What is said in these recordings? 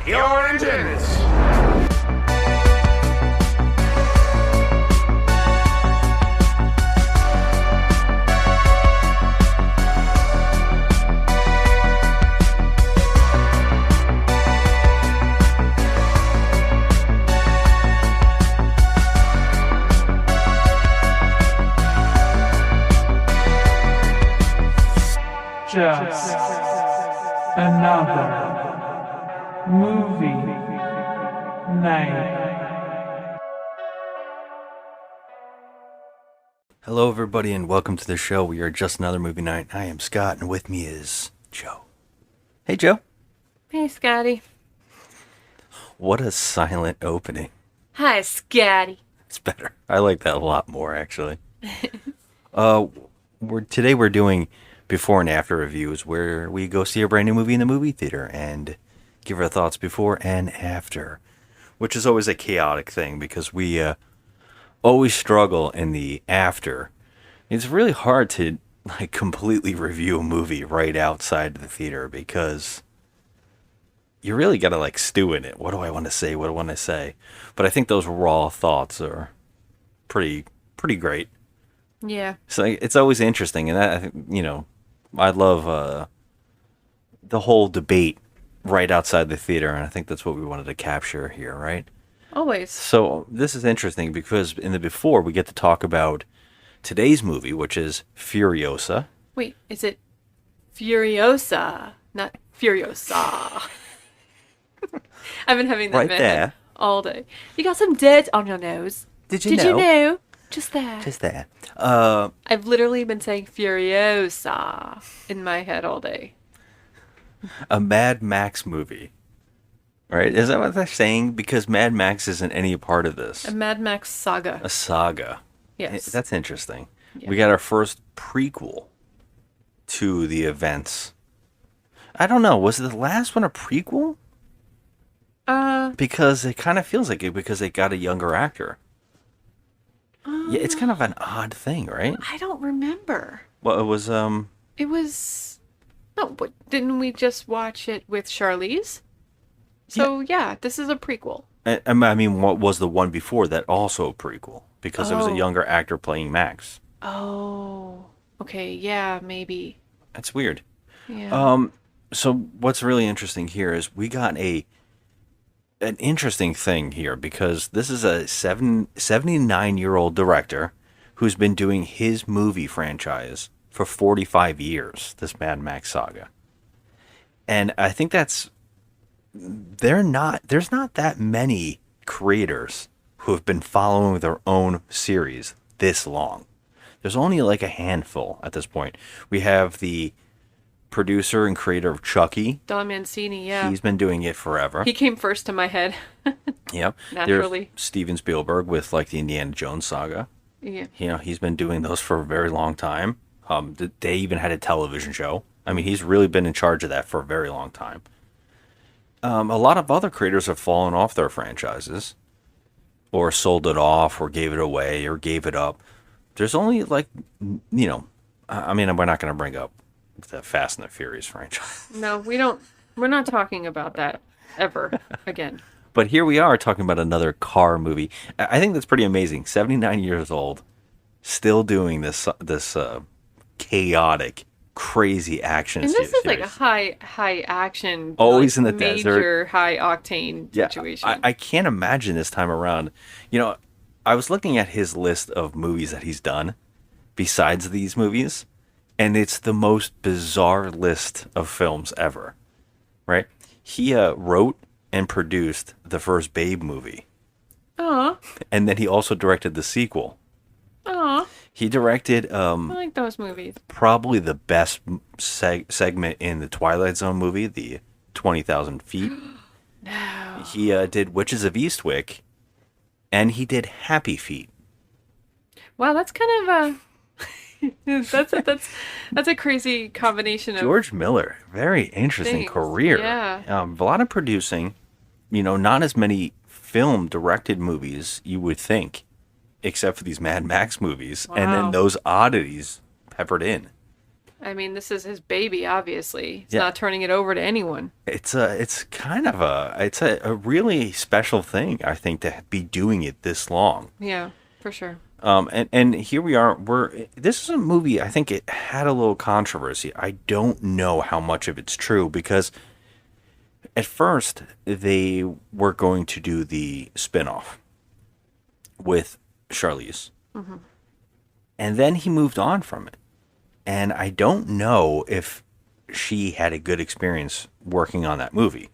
Your engines. Just another movie night. Hello, everybody, and welcome to the show. We are Just Another Movie Night. I am Scott, and with me is Joe. Hey, Joe. Hey, Scotty. What a silent opening. Hi, Scotty. It's better. I like that a lot more, actually. Today we're doing before and after reviews where we go see a brand new movie in the movie theater and give our thoughts before and after, which is always a chaotic thing because we always struggle in the after. It's really hard to completely review a movie right outside the theater because you really got to stew in it. What do I want to say? What do I want to say? But I think those raw thoughts are pretty great. Yeah. So it's always interesting, and I think I love the whole debate right outside the theater, and I think that's what we wanted to capture here, right? Always. So this is interesting because in the before we get to talk about today's movie, which is Furiosa. Wait, is it Furiosa, not Furiosa? I've been having that Right in my there. head all day. You got some dirt on your nose. Did you Did you know? Just there. Just there. I've literally been saying Furiosa in my head all day. A Mad Max movie. Right? Is that what they're saying? Because Mad Max isn't any part of this. A Mad Max saga. A saga. Yes. That's interesting. Yeah. We got our first prequel to the events. I don't know. Was the last one a prequel? Because it kind of feels like it because they got a younger actor. Yeah, it's kind of an odd thing, right? I don't remember. Well, it was It was... No, but didn't we just watch it with Charlize? So, yeah, this is a prequel. I mean, what was the one before that also a prequel? Because it was a younger actor playing Max. Oh, okay, yeah, maybe. That's weird. Yeah. So what's really interesting here is we got an interesting thing here because this is a 79-year-old director who's been doing his movie franchise for 45 years, this Mad Max saga. And I think there's not that many creators who have been following their own series this long. There's only a handful at this point. We have the producer and creator of Chucky. Don Mancini, yeah. He's been doing it forever. He came first to my head. Yep. Naturally. There's Steven Spielberg with the Indiana Jones saga. Yeah. He's been doing those for a very long time. They even had a television show. I mean, he's really been in charge of that for a very long time. A lot of other creators have fallen off their franchises or sold it off or gave it away or gave it up. There's only we're not going to bring up the Fast and the Furious franchise. No, we don't. We're not talking about that ever again. But here we are talking about another car movie. I think that's pretty amazing. 79 years old, still doing this chaotic, crazy action. And this is series. like a high action, Always in the major desert. high octane situation. I can't imagine this time around. I was looking at his list of movies that he's done besides these movies, and it's the most bizarre list of films ever, right? He wrote and produced the first Babe movie. Aw. And then he also directed the sequel. Aw. He directed I like those movies. probably the best segment in the Twilight Zone movie, the 20,000 Feet. No. He did Witches of Eastwick, and he did Happy Feet. Wow, that's kind of that's a crazy combination of George Miller, very interesting things. career. Yeah. A lot of producing, not as many film-directed movies you would think, except for these Mad Max movies, and then Wow. those oddities peppered in. I mean, this is his baby, obviously. He's Yeah. not turning it over to anyone. It's kind of a really special thing, I think, to be doing it this long. Yeah, for sure. And here we are. This is a movie. I think it had a little controversy. I don't know how much of it's true because at first they were going to do the spin-off with Charlize, and then he moved on from it. And I don't know if she had a good experience working on that movie.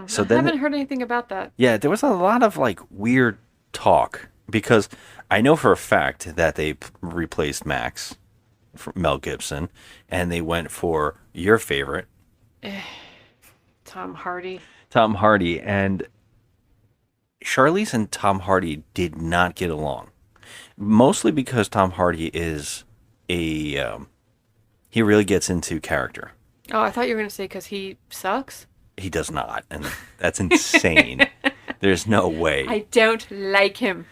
So I then, haven't heard anything about that. yeah, there was a lot of like weird talk because I know for a fact that they replaced Max from Mel Gibson, and they went for your favorite, Tom Hardy. Tom Hardy. And Charlize and Tom Hardy did not get along, mostly because Tom Hardy is he really gets into character. Oh, I thought you were going to say because he sucks. He does not, and that's insane. There's no way. I don't like him.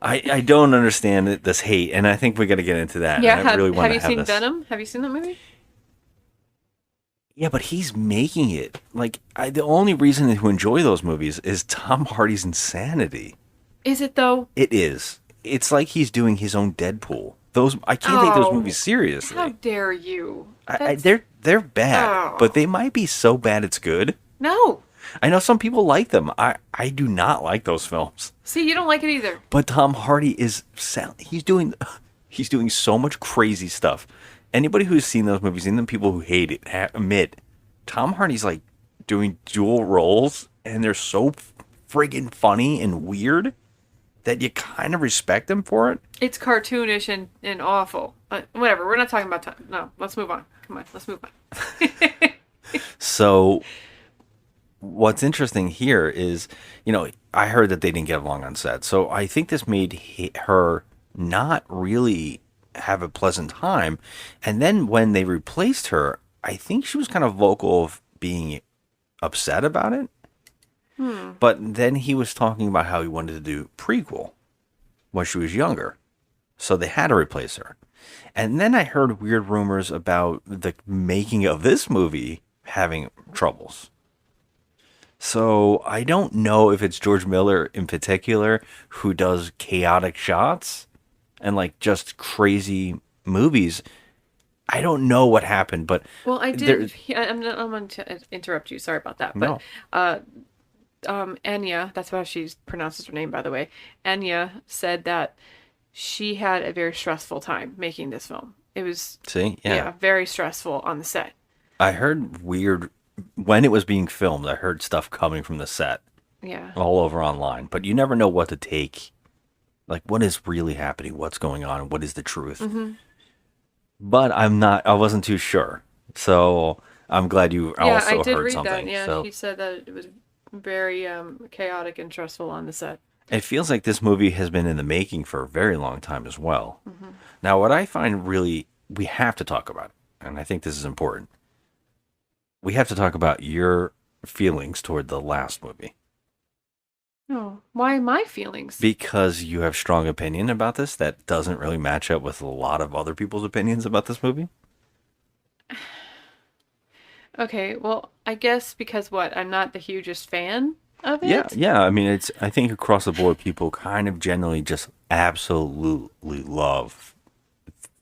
I don't understand this hate, and I think we got to get into that. Yeah, and I really want have to you have seen this. Venom? Have you seen that movie? Yeah, but he's making it. Like, the only reason to enjoy those movies is Tom Hardy's insanity. Is it though? It is. It's like he's doing his own Deadpool. I can't take those Oh, movies seriously. How dare you? They're bad, Oh. but they might be so bad it's good. No. I know some people like them. I do not like those films. See, you don't like it either. But Tom Hardy he's doing so much crazy stuff. Anybody who's seen those movies, even the people who hate it, admit Tom Hardy's like doing dual roles, and they're so friggin' funny and weird that you kind of respect him for it. It's cartoonish and awful. Whatever. We're not talking about time. No, let's move on. Come on, let's move on. So what's interesting here is, I heard that they didn't get along on set. So I think this made her not really have a pleasant time. And then when they replaced her, I think she was kind of vocal of being upset about it. But then he was talking about how he wanted to do prequel when she was younger. So they had to replace her. And then I heard weird rumors about the making of this movie having troubles. So I don't know if it's George Miller in particular who does chaotic shots and like just crazy movies. I don't know what happened, but Well, I did. I'm going to interrupt you. Sorry about that. But Enya, that's how she pronounces her name, by the way. Enya said that she had a very stressful time making this film. It was, very stressful on the set. I heard weird when it was being filmed. I heard stuff coming from the set, all over online. But you never know what to take. Like, what is really happening? What's going on? What is the truth? Mm-hmm. But I wasn't too sure. So I'm glad you also I did heard read something. that. Yeah, So she said that it was very chaotic and stressful on the set. it feels like this movie has been in the making for a very long time as well. Mm-hmm. Now, what I find really, we have to talk about, and I think this is important, we have to talk about your feelings toward the last movie. Oh, why my feelings? Because you have strong opinion about this that doesn't really match up with a lot of other people's opinions about this movie. Okay, well, I guess because what? I'm not the hugest fan of it? Yeah. I mean, I think across the board, people kind of generally just absolutely love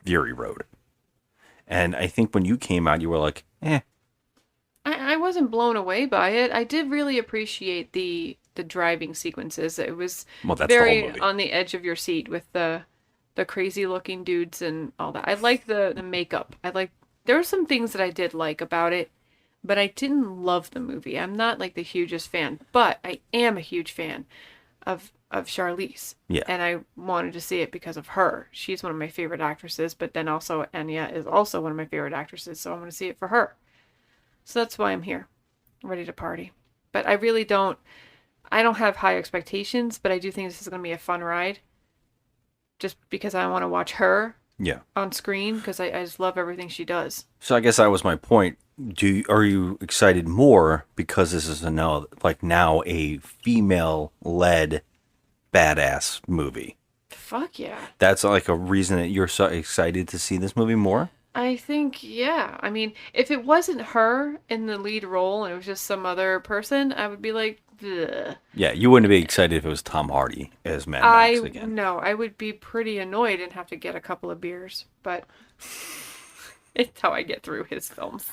Fury Road. And I think when you came out, you were like, eh. I wasn't blown away by it. I did really appreciate the driving sequences. It was Well, that's the whole very movie. on the edge of your seat with the crazy looking dudes and all that. I like the makeup. There were some things that I did like about it, but I didn't love the movie. I'm not like the hugest fan, but I am a huge fan of Charlize. Yeah. And I wanted to see it because of her. She's one of my favorite actresses, but then also Enya is also one of my favorite actresses, so I want to see it for her. So that's why I'm here, ready to party. But I don't have high expectations, but I do think this is going to be a fun ride. Just because I want to watch her on screen, because I just love everything she does. So I guess that was my point. Are you excited more because this is now a female-led badass movie? Fuck yeah. That's like a reason that you're so excited to see this movie more? I think, yeah. I mean, if it wasn't her in the lead role and it was just some other person, I would be like, ugh. Yeah, you wouldn't be excited if it was Tom Hardy as Mad Max again. No, I would be pretty annoyed and have to get a couple of beers, but it's how I get through his films.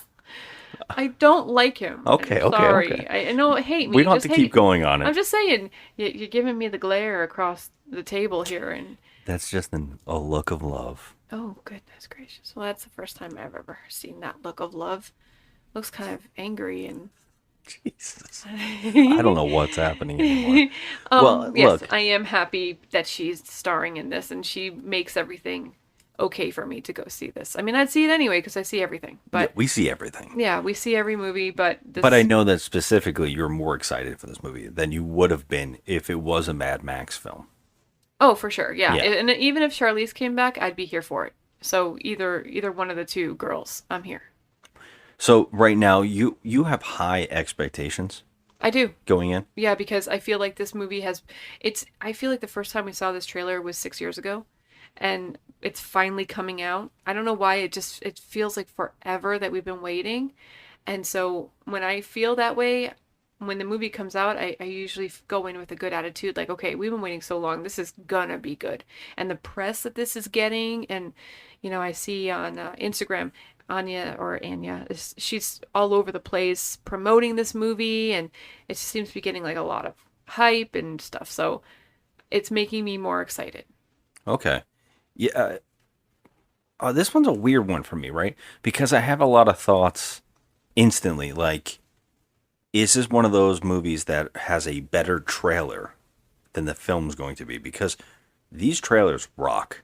I don't like him. I'm Okay, okay, okay. sorry. I know, hate We me. don't have Just to keep hate. going on I'm it. just saying, you're giving me the glare across the table here, and That's just a look of love. oh, goodness gracious. Well, that's the first time I've ever seen that look of love. Looks kind of angry and. Jesus. I don't know what's happening anymore. Well, Yes, look, I am happy that she's starring in this, and she makes everything okay for me to go see this. I mean, I'd see it anyway because I see everything, yeah, but we see everything. yeah, we see every movie, but But I this. know that specifically you're more excited for this movie than you would have been if it was a Mad Max film. Oh, for sure, yeah. Yeah. And even if Charlize came back, I'd be here for it. So either one of the two girls, I'm here. So right now you have high expectations I do. going in. Yeah, because I feel like this movie has I feel like the first time we saw this trailer was 6 years ago and it's finally coming out. I don't know why it feels like forever that we've been waiting. And so when I feel that way, when the movie comes out, I usually go in with a good attitude, like, okay, we've been waiting so long, this is gonna be good. And the press that this is getting, and I see on Instagram, she's all over the place promoting this movie, and it seems to be getting like a lot of hype and stuff. So it's making me more excited. Okay. Yeah. This one's a weird one for me, right? Because I have a lot of thoughts instantly. Like, is this one of those movies that has a better trailer than the film's going to be? Because these trailers rock.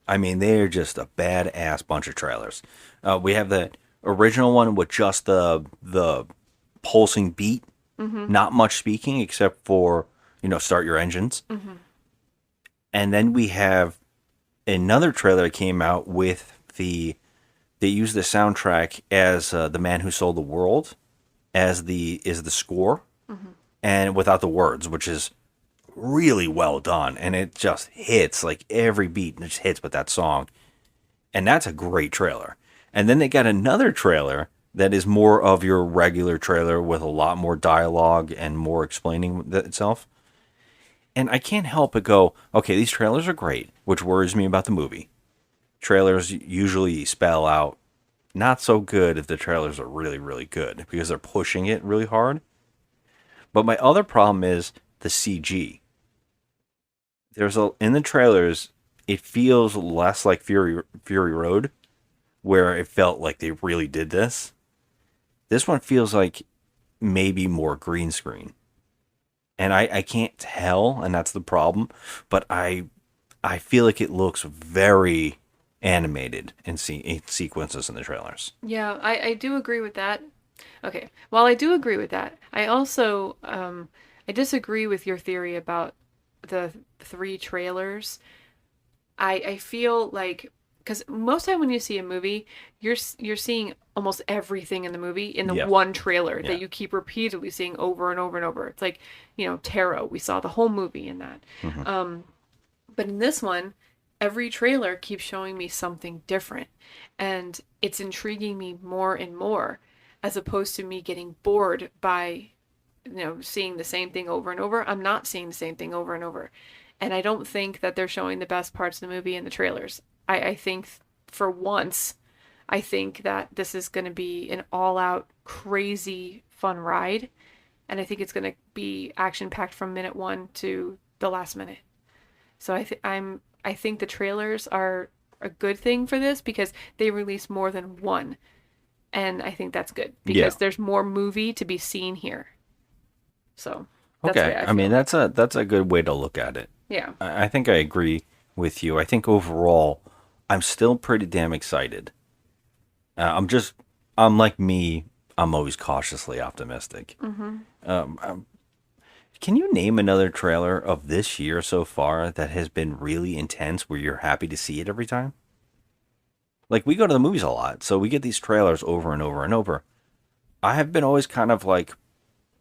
I mean, they're just a badass bunch of trailers. We have the original one with just the pulsing beat, not much speaking except for start your engines, and then we have another trailer that came out with they use the soundtrack as the man who sold the world as the score, and without the words, which is really well done, and it just hits like every beat just hits with that song, and that's a great trailer. And then they got another trailer that is more of your regular trailer with a lot more dialogue and more explaining itself. And I can't help but go, okay, these trailers are great, which worries me about the movie. Trailers usually spell out not so good if the trailers are really, really good because they're pushing it really hard. But my other problem is the CG. In the trailers, it feels less like Fury Road, where it felt like they really did this. This one feels like maybe more green screen. And I can't tell, and that's the problem. But I feel like it looks very animated in sequences in the trailers. Yeah, I do agree with that. Okay, while I do agree with that, I also I disagree with your theory about the three trailers. I feel like because most time when you see a movie, you're seeing almost everything in the movie in the Yeah. one trailer Yeah. that you keep repeatedly seeing over and over and over. It's like, Tarot, we saw the whole movie in that. But in this one, every trailer keeps showing me something different, and it's intriguing me more and more, as opposed to me getting bored by seeing the same thing over and over. I'm not seeing the same thing over and over. And I don't think that they're showing the best parts of the movie in the trailers. I think for once, I think that this is going to be an all out crazy fun ride. And I think it's going to be action packed from minute one to the last minute. So I think the trailers are a good thing for this because they release more than one. And I think that's good because Yeah. there's more movie to be seen here. So that's the way Okay. I I mean, feel. that's a good way to look at it. Yeah. I think I agree with you. I think overall, I'm still pretty damn excited. I'm like me. I'm always cautiously optimistic. Can you name another trailer of this year so far that has been really intense where you're happy to see it every time? Like, we go to the movies a lot, so we get these trailers over and over and over. I have been always kind of like,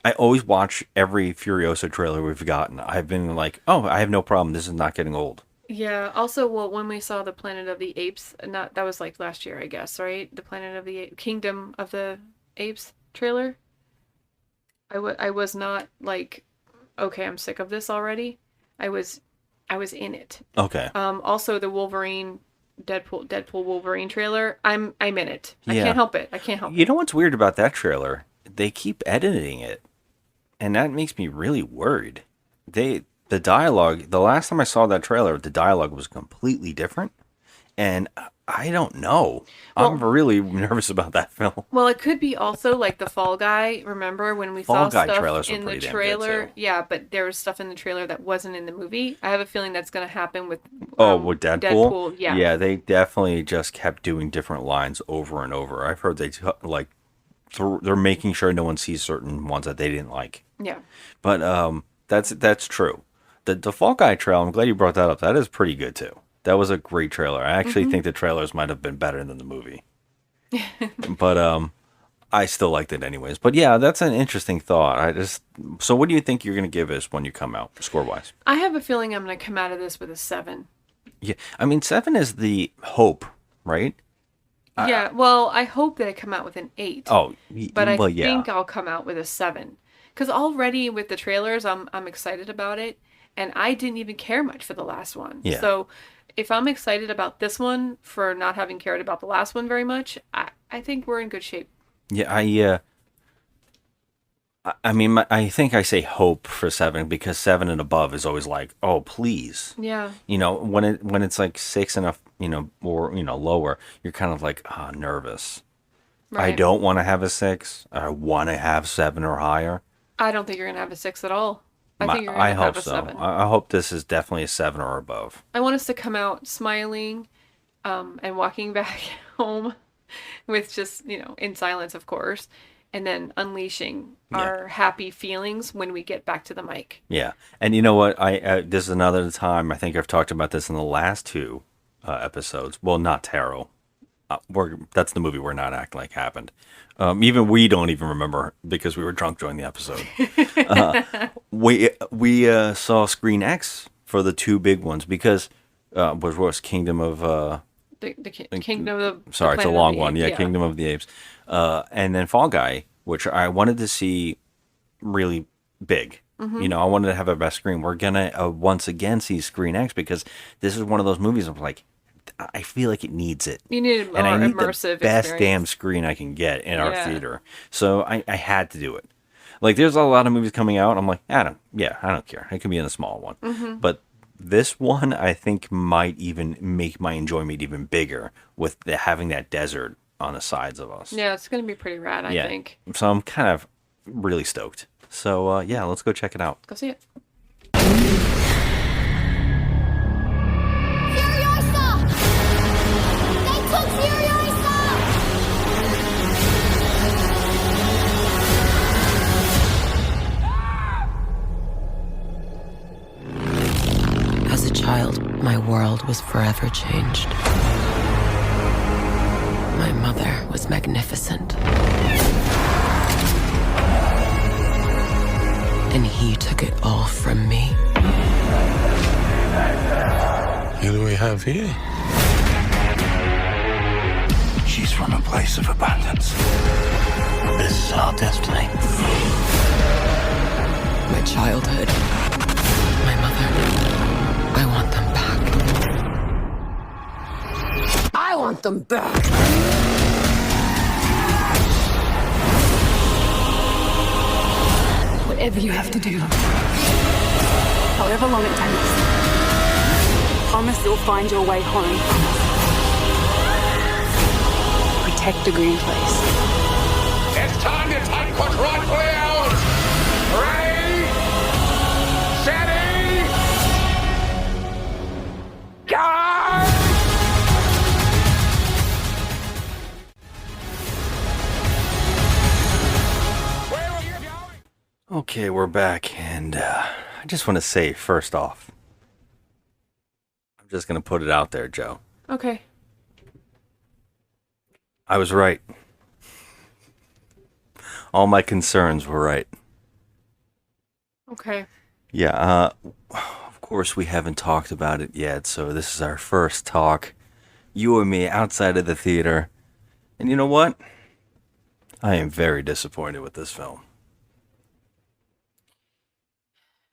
I always watch every Furiosa trailer we've gotten. I've been like, oh, I have no problem. This is not getting old. Yeah. Also, well, when we saw the Planet of the Apes, not that was like last year, I guess, right? The Planet of the Kingdom of the Apes trailer. I was not like, okay, I'm sick of this already. I was I was in it. Okay. Also the Wolverine Deadpool Wolverine trailer. I'm in it. I can't Yeah. help it. I can't help You it. know what's weird about that trailer? They keep editing it, and that makes me really worried. The dialogue, the last time I saw that trailer, the dialogue was completely different, and I don't know. I'm Well, really nervous about that film. well, it could be also like the Fall Guy. Remember when we Fall saw Guy stuff trailers were in the pretty damn good too. trailer? Yeah, but there was stuff in the trailer that wasn't in the movie. I have a feeling that's going to happen with Oh, with Deadpool? Deadpool. Yeah, Yeah, they definitely just kept doing different lines over and over. I've heard like they're making sure no one sees certain ones that they didn't like. yeah. But that's true. The Fall Guy trailer, I'm glad you brought that up. That is pretty good too. That was a great trailer. I actually think the trailers might have been better than the movie. But I still liked it anyways. But yeah, that's an interesting thought. So what do you think you're gonna give us when you come out, score wise? I have a feeling I'm going to come out of this with a 7. Yeah, I mean 7 is the hope, right? Yeah, well, I hope that I come out with an 8. Oh, But I well, yeah. think I'll come out with a 7. Because already with the trailers, I'm excited about it, and I didn't even care much for the last one. Yeah. So if I'm excited about this one for not having cared about the last one very much, I think we're in good shape. Yeah, I mean, I think I say hope for 7 because 7 and above is always like, oh, please. Yeah, You know, when it's like 6 and or lower, you're kind of like nervous. I right. don't want to have a 6. I want to have 7 or higher. I don't think you're gonna have a 6 at all. I think you're I gonna have hope a so. 7. I hope this is definitely a 7 or above. I want us to come out smiling, and walking back home with just, in silence, of course, and then unleashing Yeah. our happy feelings when we get back to the mic. Yeah, and you know what? This is another time. I think I've talked about this in the last 2 episodes. Well, not Tarot. That's the movie we're not acting like happened. Even we don't even remember because we were drunk during the episode. We saw Screen X for the 2 big ones because was Kingdom of The Kingdom of the sorry, it's a Planet of long the one. Apes, Yeah, Kingdom of the Apes, and then Fall Guy, which I wanted to see really big. I wanted to have a best screen. We're gonna once again see Screen X because this is one of those movies. I'm like, I feel like it needs it. You need a more And I need immersive the best experience. damn screen I can get in our Yeah. theater. So I had to do it. Like, there's a lot of movies coming out. I'm like, I don't care. It can be in a small one. But this one, I think, might even make my enjoyment even bigger with having that desert on the sides of us. Yeah, it's gonna be pretty rad, I think. So I'm kind of really stoked. So, yeah, let's go check it out. Go see it. Furiosa! They took Furiosa! As a child, my world was forever changed. My mother was magnificent. And he took it all from me. Who do we have here? She's from a place of abundance. This is our destiny. My childhood. My mother. I want them back. I want them back! Whatever you have to do, however long it takes, promise you'll find your way home. Protect the green place. It's time to take what's rightfully ours! Ready? Steady? Go! Where are you going? Okay, we're back. And I just want to say, first off, I'm just going to put it out there, Joe. Okay. I was right. All my concerns were right. Okay. Yeah, course, we haven't talked about it yet, so this is our first talk. You and me outside of the theater. And you know what? I am very disappointed with this film.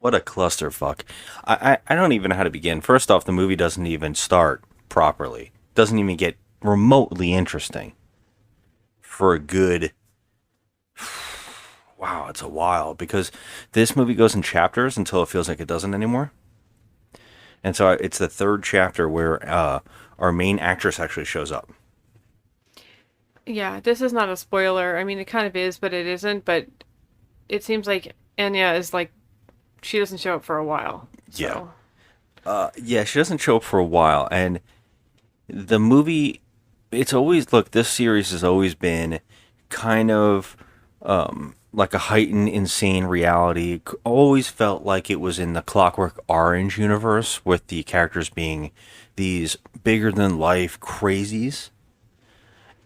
What a clusterfuck. I don't even know how to begin. First off, the movie doesn't even start properly. Doesn't even get remotely interesting. For a good... Wow, it's a while. Because this movie goes in chapters until it feels like it doesn't anymore. And so it's the third chapter where our main actress actually shows up. Yeah, this is not a spoiler. I mean, it kind of is, but it isn't. But it seems like Anya is like, she doesn't show up for a while. So. Yeah, she doesn't show up for a while. And the movie, it's always, look, this series has always been kind of like a heightened, insane reality. Always felt like it was in the Clockwork Orange universe, with the characters being these bigger than life crazies.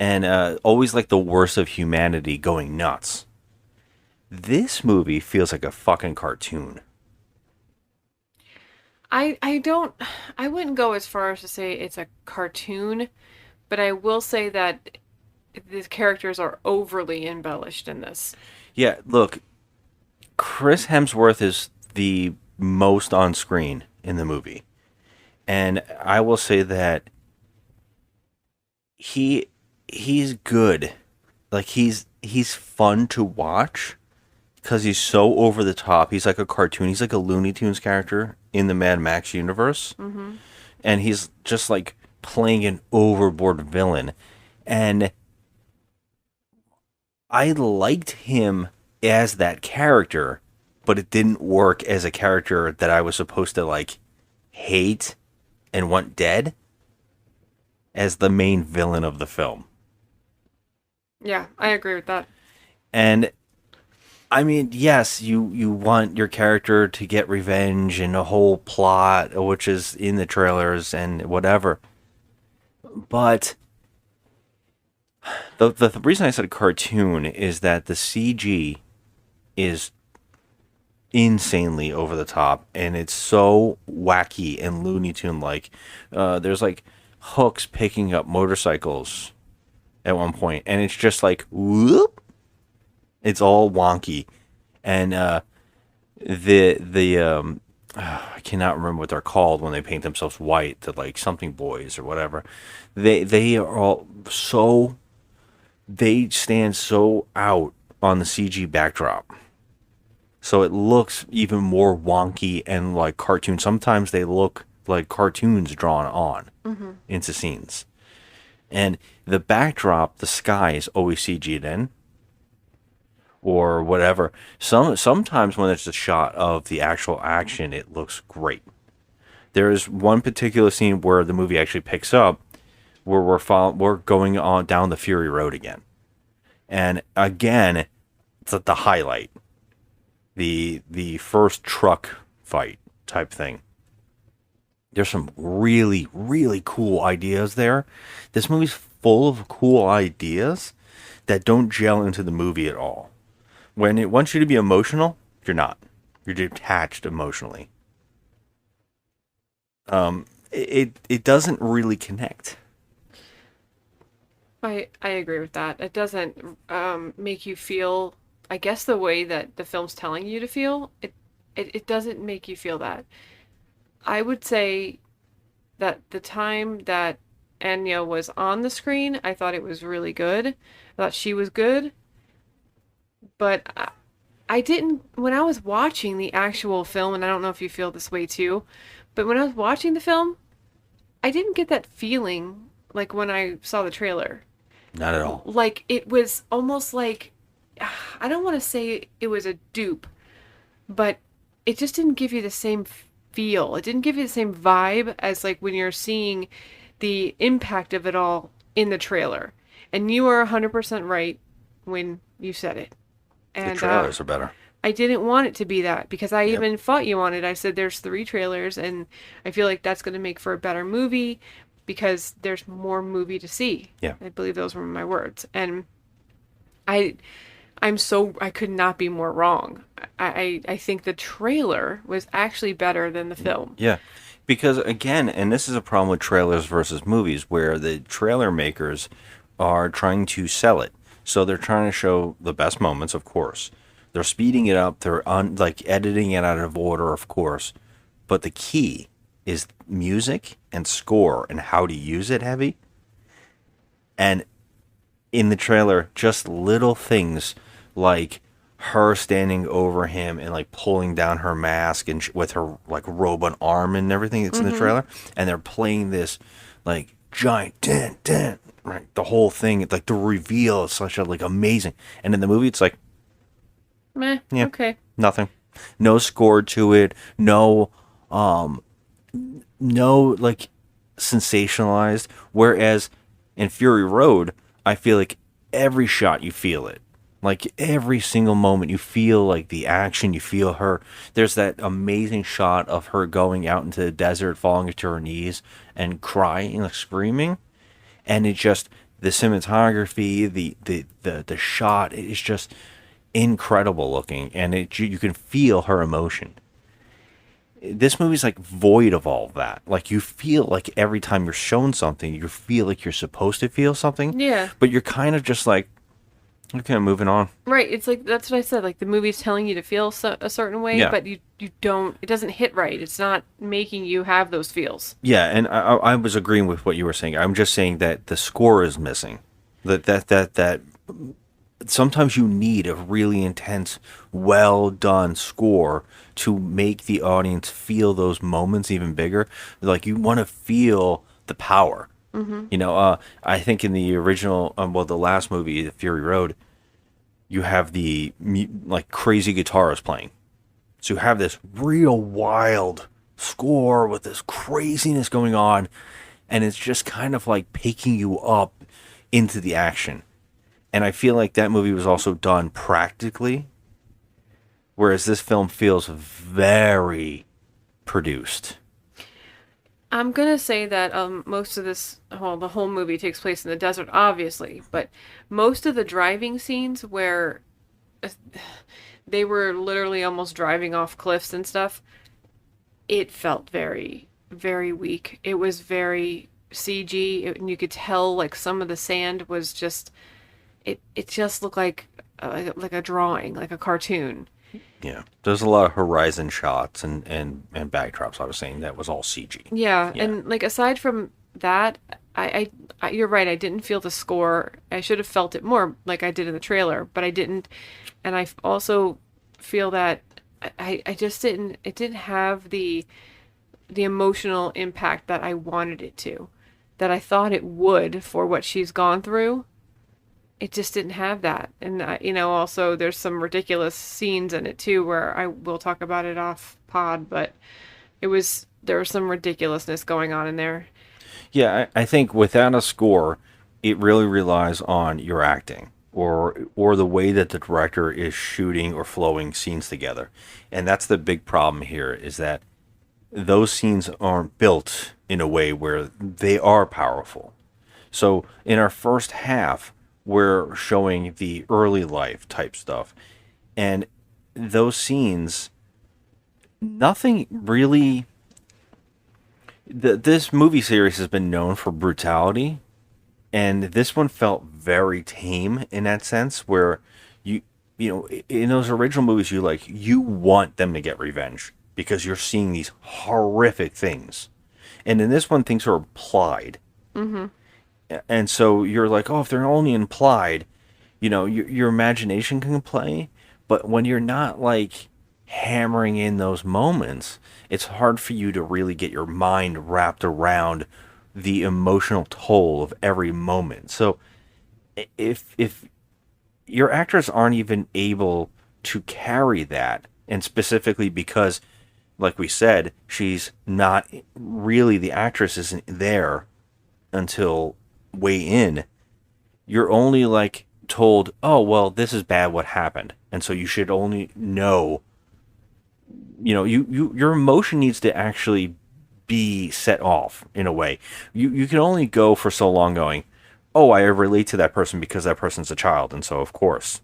And always like the worst of humanity going nuts. This movie feels like a fucking cartoon. I wouldn't go as far as to say it's a cartoon, but I will say that the characters are overly embellished in this. Yeah, look, Chris Hemsworth is the most on screen in the movie. And I will say that he's good. Like he's fun to watch because he's so over the top. He's like a cartoon. He's like a Looney Tunes character in the Mad Max universe. Mm-hmm. And he's just like playing an overboard villain. And I liked him as that character, but it didn't work as a character that I was supposed to like hate and want dead as the main villain of the film. Yeah, I agree with that. And I mean, yes, you want your character to get revenge and a whole plot, which is in the trailers and whatever. But the reason I said cartoon is that the CG is insanely over the top, and it's so wacky and Looney Tune like. There's like hooks picking up motorcycles at one point, and it's just like whoop. It's all wonky, and I cannot remember what they're called when they paint themselves white. The like something boys or whatever. They are all so. They stand so out on the CG backdrop, so it looks even more wonky and like cartoon. Sometimes they look like cartoons drawn on into scenes, and the backdrop, the sky is always CG'd in. Or whatever. Sometimes when it's a shot of the actual action, it looks great. There is one particular scene where the movie actually picks up, where we're going on down the Fury Road again, and again, it's the highlight, the first truck fight type thing. There's some really really cool ideas there. This movie's full of cool ideas that don't gel into the movie at all. When it wants you to be emotional, you're not. You're detached emotionally. It doesn't really connect. I agree with that. It doesn't make you feel, I guess, the way that the film's telling you to feel. It doesn't make you feel that. I would say that the time that Anya was on the screen, I thought it was really good. I thought she was good. But I didn't, when I was watching the actual film, and I don't know if you feel this way too, but when I was watching the film, I didn't get that feeling like when I saw the trailer. Not at all. Like it was almost like, I don't want to say it was a dupe, but it just didn't give you the same feel. It didn't give you the same vibe as like when you're seeing the impact of it all in the trailer. And you are 100% right when you said it. And, the trailers are better. I didn't want it to be that because I even fought you on it. I said there's 3 trailers and I feel like that's going to make for a better movie because there's more movie to see. Yeah. I believe those were my words. And I I could not be more wrong. I think the trailer was actually better than the film. Yeah. Because again, and this is a problem with trailers versus movies, where the trailer makers are trying to sell it. So they're trying to show the best moments, of course. They're speeding it up. They're like editing it out of order, of course. But the key is music and score and how to use it heavy. And in the trailer, just little things like her standing over him and like pulling down her mask and with her like robe on arm and everything that's in the trailer, and they're playing this like giant dun, right, the whole thing, like the reveal is such a like amazing, and in the movie it's like Meh. yeah, Okay. nothing, no score to it, no like sensationalized, whereas in Fury Road I feel like every shot you feel it. Like every single moment, you feel like the action, you feel her. There's that amazing shot of her going out into the desert, falling to her knees and crying, like screaming. And it just, the cinematography, the shot, it's just incredible looking. And you can feel her emotion. This movie's like void of all of that. Like you feel like every time you're shown something, you feel like you're supposed to feel something. Yeah. But you're kind of just like, okay, moving on. Right. It's like, that's what I said. Like the movie's telling you to feel a certain way, Yeah. but you don't, it doesn't hit right. It's not making you have those feels. Yeah, and I was agreeing with what you were saying. I'm just saying that the score is missing. That sometimes you need a really intense, well done score to make the audience feel those moments even bigger. Like you want to feel the power. You know, I think in the original, the last movie, The Fury Road, you have the like crazy guitars playing. So you have this real wild score with this craziness going on, and it's just kind of like picking you up into the action. And I feel like that movie was also done practically, whereas this film feels very produced. I'm going to say that most of this, well, the whole movie takes place in the desert, obviously, but most of the driving scenes where they were literally almost driving off cliffs and stuff, it felt very, very weak. It was very CG, and you could tell like some of the sand was just, it just looked like a drawing, like a cartoon. Yeah, there's a lot of horizon shots and backdrops. I was saying that was all CG. Yeah, Yeah. and like aside from that, I you're right. I didn't feel the score. I should have felt it more, like I did in the trailer, but I didn't. And I also feel that I just didn't. It didn't have the emotional impact that I wanted it to, that I thought it would for what she's gone through. It just didn't have that. And, also there's some ridiculous scenes in it too, where I will talk about it off pod, but there was some ridiculousness going on in there. Yeah, I think without a score, it really relies on your acting or the way that the director is shooting or flowing scenes together. And that's the big problem here, is that those scenes aren't built in a way where they are powerful. So in our first half, we're showing the early life type stuff. And those scenes, nothing really... This movie series has been known for brutality, and this one felt very tame in that sense, where you know, in those original movies, you want them to get revenge because you're seeing these horrific things. And in this one, things are implied. Mm-hmm. And so you're like, oh, if they're only implied, your imagination can play. But when you're not like hammering in those moments, it's hard for you to really get your mind wrapped around the emotional toll of every moment. So if your actors aren't even able to carry that, and specifically because, like we said, she's not really, the actress isn't there until way in, you're only like told, oh, well, this is bad what happened, and so you should only know, your emotion needs to actually be set off in a way. You can only go for so long going, oh, I relate to that person because that person's a child, and so of course.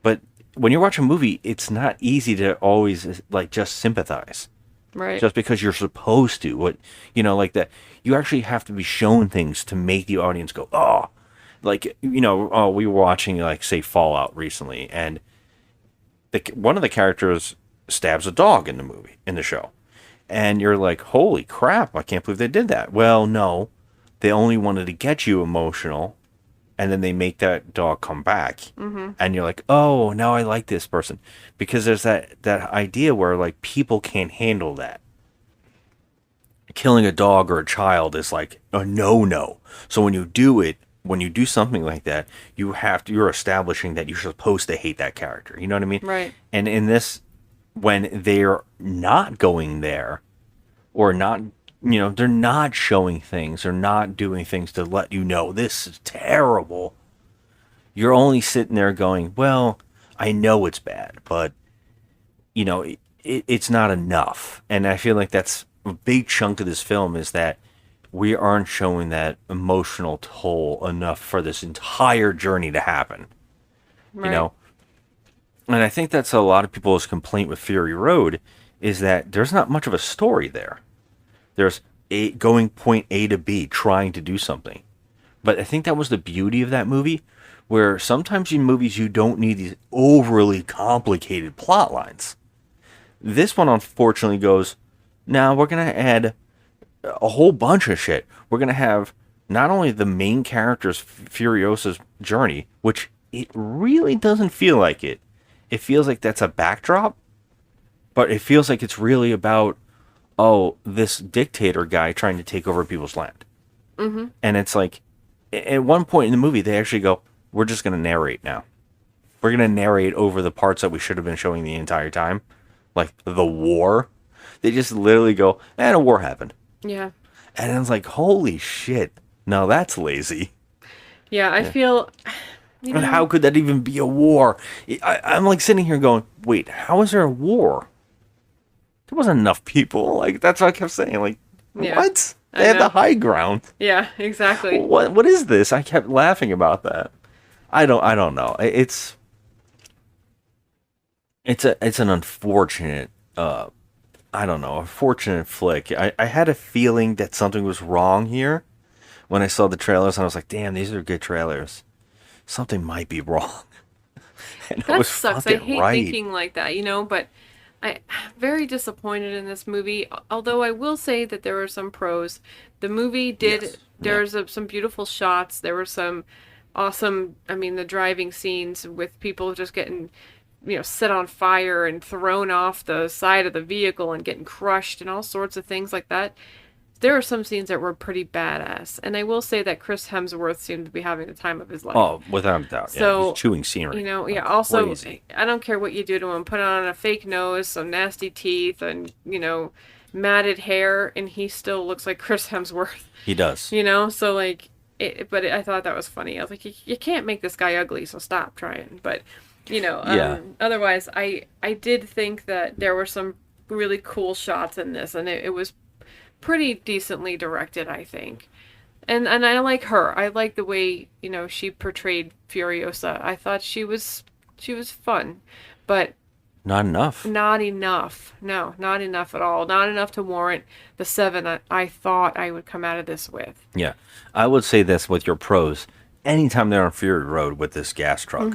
But when you watch a movie, it's not easy to always like just sympathize. Right. Just because you're supposed to, like that, you actually have to be shown things to make the audience go, oh, like, we were watching, like, say, Fallout recently, and one of the characters stabs a dog in the show, and you're like, holy crap, I can't believe they did that. Well, no, they only wanted to get you emotional, and then they make that dog come back, and you're like, oh, now I like this person, because there's that idea where, like, people can't handle that. Killing a dog or a child is like a no. So when you do something like that, you're establishing that you're supposed to hate that character. You know what I mean? Right. And in this, when they're not going there, or not, they're not showing things, they're not doing things to let you know this is terrible. You're only sitting there going, well, I know it's bad, but it's not enough. And I feel like that's a big chunk of this film, is that we aren't showing that emotional toll enough for this entire journey to happen. Right. And I think that's a lot of people's complaint with Fury Road, is that there's not much of a story there. There's going point A to B, trying to do something. But I think that was the beauty of that movie, where sometimes in movies you don't need these overly complicated plot lines. This one, unfortunately, goes, now we're going to add a whole bunch of shit. We're going to have not only the main character's Furiosa's journey, which it really doesn't feel like it. It feels like that's a backdrop, but it feels like it's really about, this dictator guy trying to take over people's land. Mm-hmm. And it's like, at one point in the movie, they actually go, we're just going to narrate now. We're going to narrate over the parts that we should have been showing the entire time. Like the war. They just literally go, and a war happened. Yeah. And it's like, holy shit. No, that's lazy. Yeah, I feel... And how could that even be a war? I'm like sitting here going, wait, how is there a war? There wasn't enough people. Like, that's what I kept saying. Like, Yeah, what? I They had know. the high ground. Yeah, exactly. What is this? I kept laughing about that. I don't know. It's an unfortunate unfortunate flick. I had a feeling that something was wrong here when I saw the trailers, and I was like, damn, these are good trailers. Something might be wrong. And it That was sucks. I fucking hate right. thinking like that, but I'm very disappointed in this movie. Although I will say that there were some pros. The movie did, Yes. there was some beautiful shots. There were some awesome, the driving scenes with people just getting, set on fire and thrown off the side of the vehicle and getting crushed and all sorts of things like that. There are some scenes that were pretty badass. And I will say that Chris Hemsworth seemed to be having the time of his life. Oh, without a doubt. So, he's chewing scenery. Also, Crazy. I don't care what you do to him. Put on a fake nose, some nasty teeth, and, matted hair, and he still looks like Chris Hemsworth. He does. So, like, I thought that was funny. I was like, you can't make this guy ugly, so stop trying. But, Yeah. Otherwise, I did think that there were some really cool shots in this, and it was pretty decently directed, I think. And I like her. I like the way, she portrayed Furiosa. I thought she was fun, but Not enough. not enough. No, not enough at all. Not enough to warrant the 7 I thought I would come out of this with. Yeah. I would say this with your pros. Anytime they're on Fury Road with this gas truck,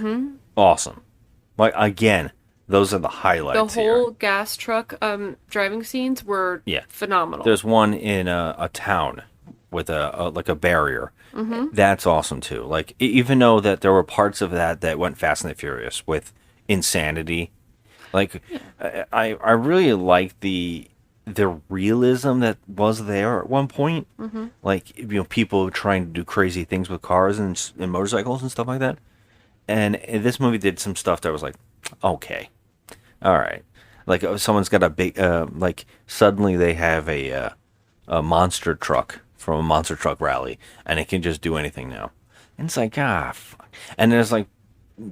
awesome. Like, again, those are the highlights The whole gas truck driving scenes were Yeah. phenomenal. There's one in a town with a barrier. That's awesome too. Like, even though that there were parts of that went Fast and the Furious with insanity. Like, I really like the realism that was there at one point. Like, people trying to do crazy things with cars and motorcycles and stuff like that. And this movie did some stuff that was like, okay, all right. Like, someone's got a big, like, suddenly they have a monster truck from a monster truck rally, and it can just do anything now. And it's like, fuck. And there's, like,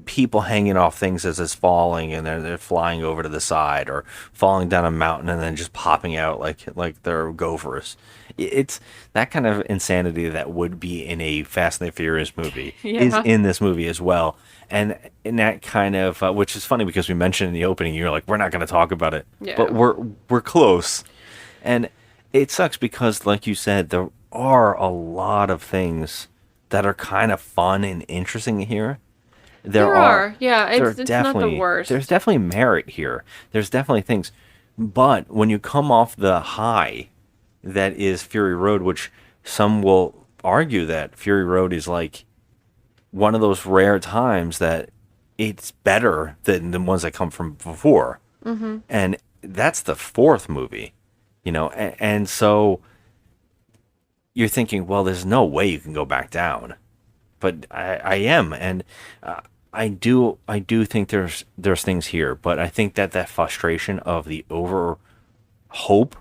people hanging off things as it's falling, and they're flying over to the side, or falling down a mountain and then just popping out like they're gophers. It's that kind of insanity that would be in a Fast and the Furious movie is Yeah. in this movie as well. And in that kind of, which is funny because we mentioned in the opening, you're like, we're not going to talk about it, Yeah. but we're close. And it sucks because, like you said, there are a lot of things that are kind of fun and interesting here. There are. Yeah, There are it's not the definitely worst. there's definitely merit here. There's definitely things, but when you come off the high that is Fury Road, which some will argue that Fury Road is like one of those rare times that it's better than the ones that come from before, and that's the fourth movie, and so you're thinking, well, there's no way you can go back down, but I am, and I do think there's things here, but I think that frustration of the over hope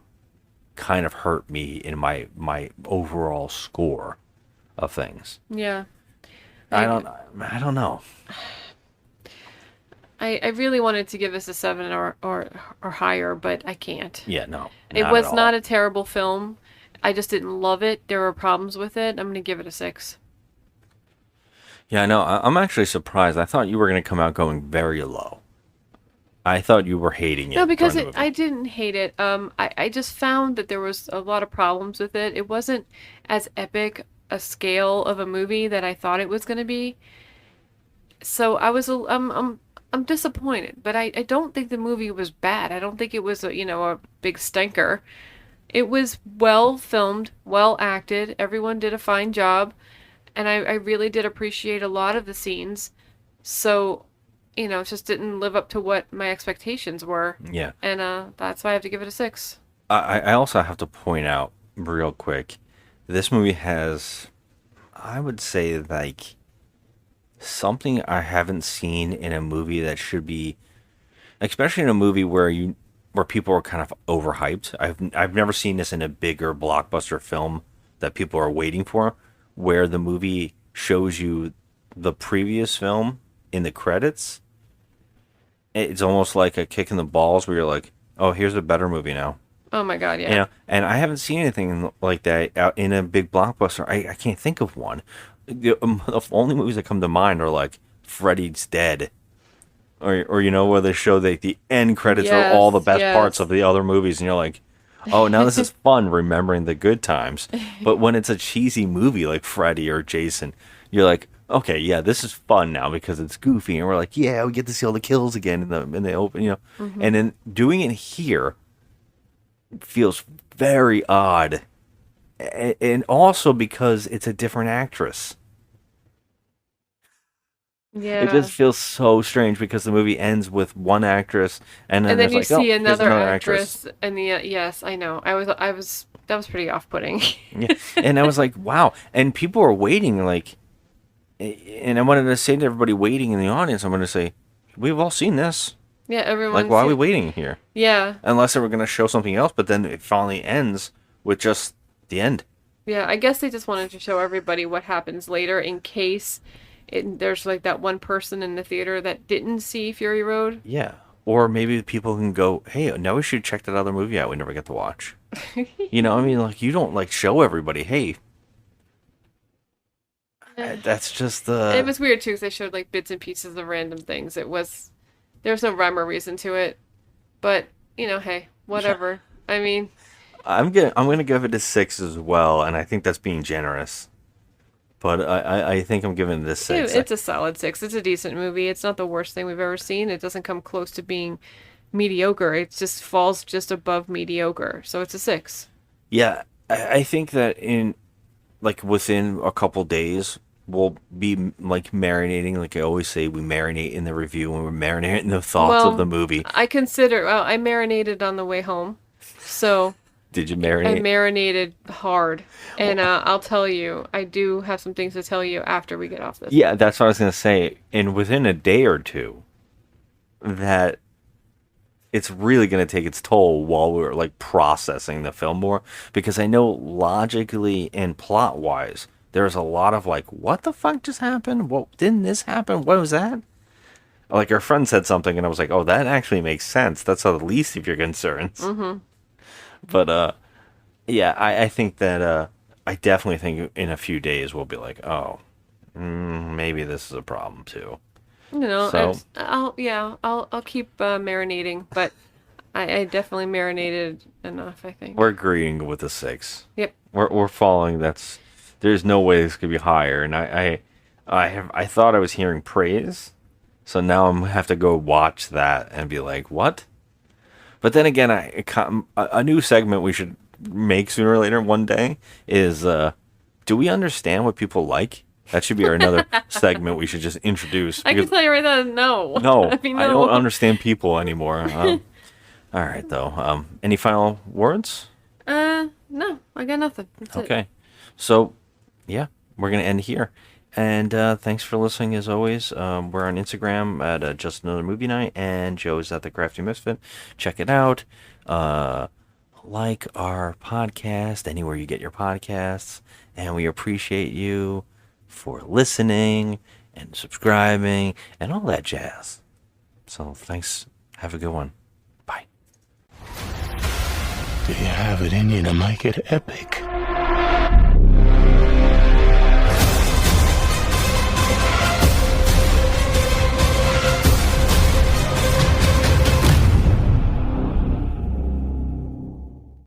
kind of hurt me in my overall score of things. Yeah. I don't know. I really wanted to give this a 7 or higher, but I can't. Yeah, no. It not was at all. not a terrible film. I just didn't love it. There were problems with it. I'm going to give it a 6. Yeah, I know. I'm actually surprised. I thought you were going to come out going very low. I thought you were hating it. No, because during the movie. I didn't hate it. I just found that there was a lot of problems with it. It wasn't as epic a scale of a movie that I thought it was going to be. So I'm disappointed, but I don't think the movie was bad. I don't think it was a big stinker. It was well filmed, well acted. Everyone did a fine job, and I really did appreciate a lot of the scenes. So, it just didn't live up to what my expectations were. Yeah. And that's why I have to give it a 6. I also have to point out real quick, this movie has, I would say, like something I haven't seen in a movie that should be, especially in a movie where people are kind of overhyped. I've never seen this in a bigger blockbuster film that people are waiting for, where the movie shows you the previous film in the credits. It's almost like a kick in the balls where you're like, oh, here's a better movie now. Oh my God, yeah. And I haven't seen anything like that out in a big blockbuster. I can't think of one. The only movies that come to mind are like Freddy's Dead, or where they show the end credits are all the best parts of the other movies, and you're like, oh, now this is fun remembering the good times. But when it's a cheesy movie like Freddy or Jason, you're like, okay, yeah, this is fun now because it's goofy, and we're like, yeah, we get to see all the kills again in the open, And then doing it here feels very odd, and also because it's a different actress. Yeah. It just feels so strange because the movie ends with one actress, and then you there's like, see oh, here's another actress. actress, and yes, I know. That was pretty off-putting. Yeah. And I was like, wow. And people are waiting, like, and I wanted to say to everybody waiting in the audience, I'm going to say, we've all seen this. Yeah, everyone. Like, why are we waiting here? Yeah. Unless they were going to show something else, but then it finally ends with just the end. Yeah, I guess they just wanted to show everybody what happens later in case there's like that one person in the theater that didn't see Fury Road. Yeah. Or maybe people can go, hey, now we should check that other movie out we never get to watch. I mean, like, you don't, like, show everybody, hey. That's just It was weird, too, because they showed, like, bits and pieces of random things. There's no rhyme or reason to it. But, hey, whatever. I mean... I'm gonna give it a 6 as well, and I think that's being generous. But I think I'm giving it a 6. It's a solid 6. It's a decent movie. It's not the worst thing we've ever seen. It doesn't come close to being mediocre. It just falls just above mediocre. So it's a 6. Yeah, I think that within a couple days, we'll be like marinating. Like I always say, we marinate in the review and we're marinating the thoughts of the movie. I marinated on the way home. So... Did you marinate? I marinated hard. And I'll tell you, I do have some things to tell you after we get off this. Yeah, that's what I was going to say. And within a day or two, that it's really going to take its toll while we're like processing the film more. Because I know logically and plot-wise, there's a lot of like, what the fuck just happened? What didn't this happen? What was that? Like our friend said something and I was like, oh, that actually makes sense. That's the least of your concerns. Mm-hmm. But Yeah, I think that I definitely think in a few days we'll be like, oh, maybe this is a problem too. You know, So I'll keep marinating, but I definitely marinated enough, I think. we're agreeing with the 6. Yep. We're following. There's no way this could be higher, and I thought I was hearing praise, so now I'm gonna have to go watch that and be like, what? But then again, a new segment we should make sooner or later one day is do we understand what people like? That should be our another segment we should just introduce. I can because- tell you right now, no. No, I mean, I no. don't understand people anymore. All right, though. Any final words? No, I got nothing. That's it. Okay. So, yeah, we're going to end here. And thanks for listening, as always. We're on Instagram at Just Another Movie Night, and Joe's at The Crafty Misfit. Check it out. Like our podcast anywhere you get your podcasts. And we appreciate you for listening and subscribing and all that jazz. So, thanks. Have a good one. Bye. Do you have it in you to make it epic?